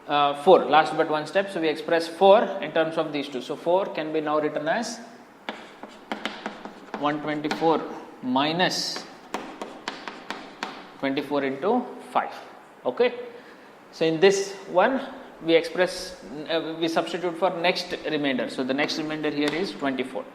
4, last but one step. So we express 4 in terms of these two. So 4 can be now written as 124 minus 24 into 5. Okay. So in this one we express, we substitute for next remainder. So the next remainder here is 24.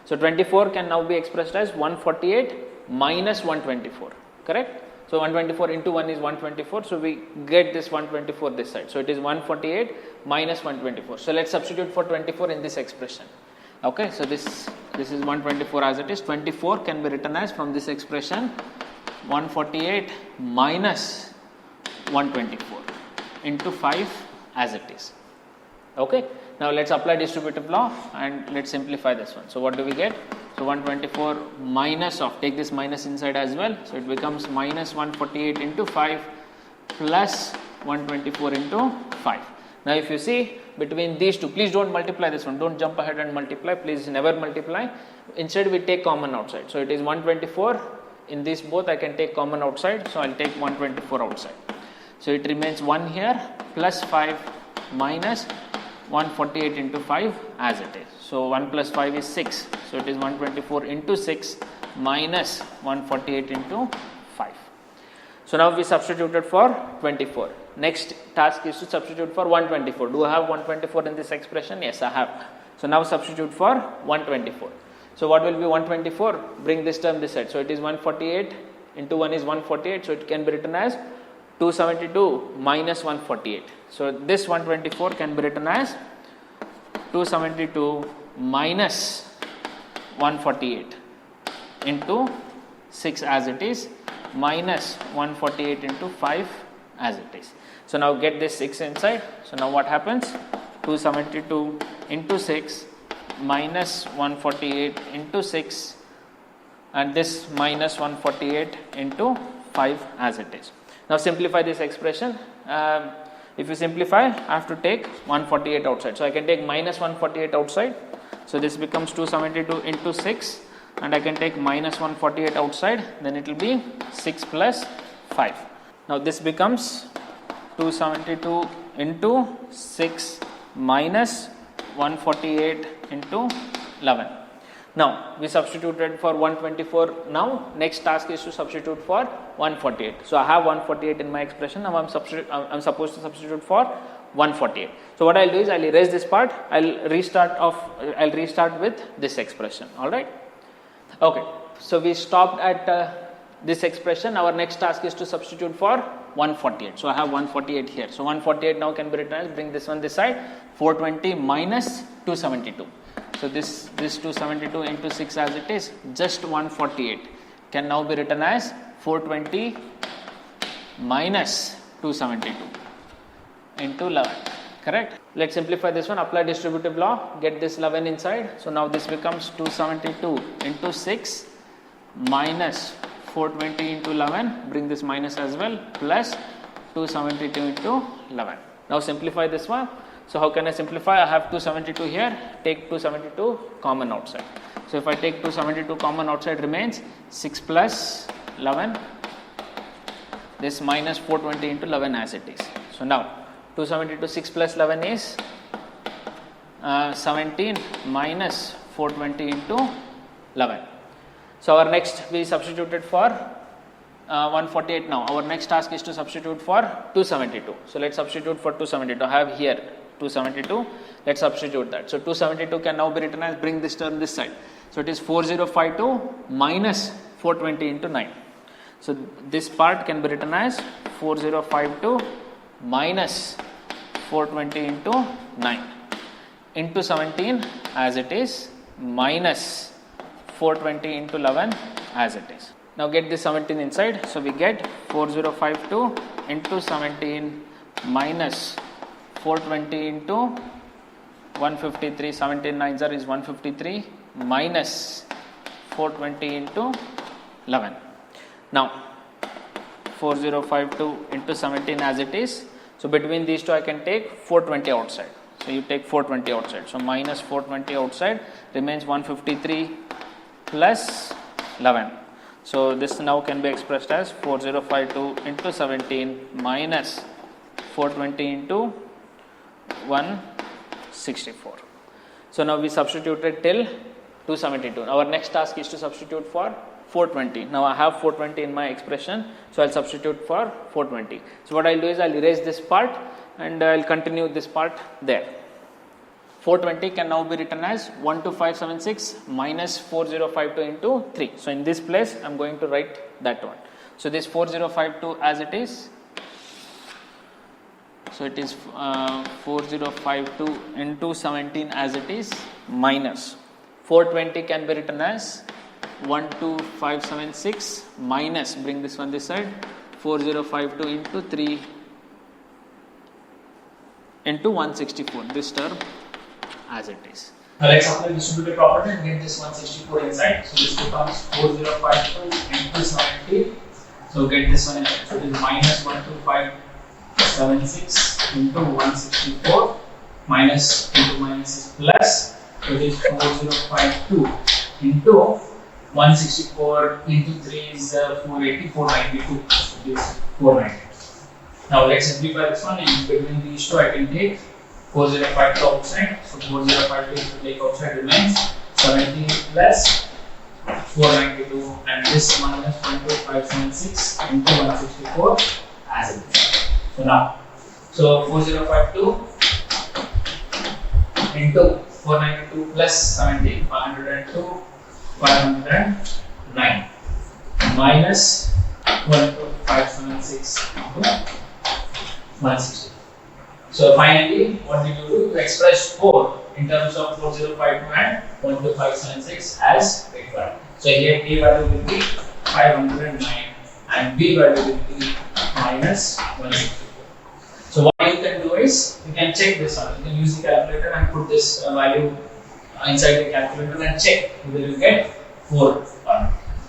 So 24 can now be expressed as 148 minus 124. Correct. So 124 into 1 is 124. So we get this 124 this side. So it is 148 minus 124. So let's substitute for 24 in this expression. Okay. So this is 124 as it is. 24 can be written as, from this expression, 148 minus 124 into 5 as it is. Okay. Now let's apply distributive law and let's simplify this one. So what do we get? So 124 minus of, take this minus inside as well. So it becomes minus 148 into 5 plus 124 into 5. Now if you see between these two, please don't multiply this one. Don't jump ahead and multiply. Please never multiply. Instead we take common outside. So it is 124. In these both I can take common outside. So I'll take 124 outside. So it remains 1 here plus 5 minus 148 into 5 as it is. So 1 plus 5 is 6. So it is 124 into 6 minus 148 into 5. So now we substituted for 24. Next task is to substitute for 124. Do I have 124 in this expression? Yes, I have. So now substitute for 124. So what will be 124? Bring this term this side. So it is 148 into 1 is 148. So it can be written as 272 minus 148. So this 124 can be written as 272 minus 148 into 6 as it is minus 148 into 5 as it is. So now get this 6 inside. So now what happens? 272 into 6 minus 148 into 6 and this minus 148 into 5 as it is. Now simplify this expression. If you simplify, I have to take 148 outside. So I can take minus 148 outside. So this becomes 272 into 6 and I can take minus 148 outside. Then it will be 6 plus 5. Now this becomes 272 into 6 minus 148 into 11. Now we substituted for 124. Now next task is to substitute for 148. So I have 148 in my expression. Now I'm supposed to substitute for 148. So what I'll do is I'll erase this part. I'll restart with this expression. All right. Okay. So we stopped at this expression. Our next task is to substitute for 148. So I have 148 here. So 148 now can be written as, bring this one this side, 420 minus 272. So this 272 into 6 as it is, just 148 can now be written as 420 minus 272 into 11. Correct? Let's simplify this one. Apply distributive law. Get this 11 inside. So now this becomes 272 into 6 minus 420 into 11. Bring this minus as well, plus 272 into 11. Now simplify this one. So how can I simplify? I have 272 here. Take 272 common outside. So if I take 272 common outside, remains 6 plus 11. This minus 420 into 11 as it is. So now 272 6 plus 11 is 17 minus 420 into 11. So our next, we substituted for 148 now. Our next task is to substitute for 272. So let's substitute for 272. I have here 272. Let's substitute that. So 272 can now be written as, bring this term this side. So it is 4052 minus 420 into 9. So this part can be written as 4052 minus 420 into 9 into 17 as it is minus 420 into 11 as it is. Now get this 17 inside. So we get 4052 into 17 minus 420 into 153. 17 9s is 153 minus 420 into 11. Now 4052 into 17 as it is. So between these two I can take 420 outside. So you take 420 outside. So minus 420 outside, remains 153 plus 11. So this now can be expressed as 4052 into 17 minus 420 into 164. So now we substituted till 272. Our next task is to substitute for 420. Now I have 420 in my expression, so I'll substitute for 420. So what I'll do is I'll erase this part and I'll continue this part there. 420 can now be written as 12576 minus 4052 into 3. So in this place I am going to write that one. So this 4052 as it is. So it is 4052 into 17 as it is minus 420 can be written as 12576 minus, bring this one this side, 4052 into 3 into 164, this term as it is. Now let's apply distributive property and get this 164 inside. So this becomes 4052 into 70. So get this one inside. So it is minus 12576 into 164 minus into minus is plus. So it is 4052 into 164 into 3 is 480, 492. So it is 490. Now let's simplify this one. In between these two, I can take 4052 outside. So 4052 if you take outside remains 70 plus 492 and this minus 12576 into 164 as it is. So now, so 4052 into 492 plus 70, 502, 509 minus 12576 into 160. So finally, what did you do? You express 4 in terms of 4052 and 12576 as required. So here A value will be 509 and B value will be minus 164. So what you can do is, you can check this out. You can use the calculator and put this value inside the calculator and check whether you get 4